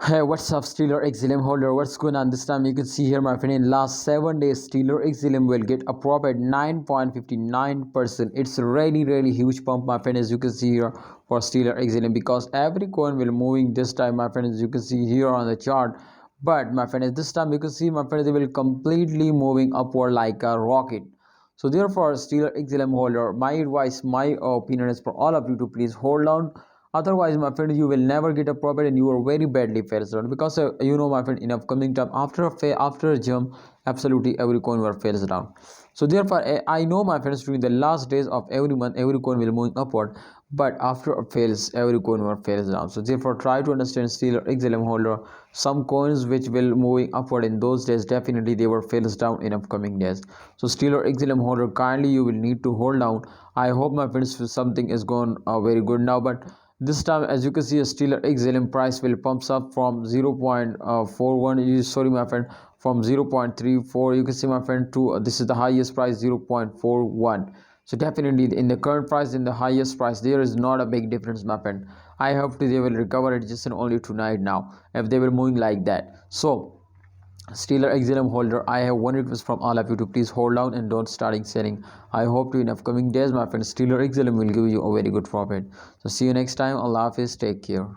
Hey, what's up, Stellar XLM holder? What's going on this time? You can see here, my friend, in last 7 days, Stellar XLM will get a prop at 9.59%. It's a really huge pump, my friend, as you can see here for Stellar XLM, because every coin will moving this time, my friend, as you can see here on the chart. But my friend, at this time you can see, my friend, they will completely moving upward like a rocket. So therefore, Stellar XLM holder, my advice, my opinion is for all of you to please hold on. Otherwise, my friend, you will never get a profit and you are very badly fails down, because you know, my friend, in upcoming time, after a jump, absolutely every coin will fails down. So therefore, I know, my friends, during the last days of every month, every coin will move upward, but after it fails, every coin will fails down. So therefore, try to understand, Stellar XLM holder, some coins which will moving upward in those days, definitely they will fails down in upcoming days. So Stellar XLM holder, kindly you will need to hold down. I hope, my friends, something is going very good now. But this time, as you can see, a Stellar XLM price will pumps up from 0.41, sorry, my friend, from 0.34, you can see, my friend, to this is the highest price, 0.41. So definitely in the current price, in the highest price, there is not a big difference, my friend. I hope they will recover it just only tonight now, if they were moving like that. So Stellar XLM holder, I have one request from all of you to please hold down and don't starting selling. I hope to in upcoming days, my friend, Stellar XLM will give you a very good profit. So see you next time. Allah Hafiz, take care.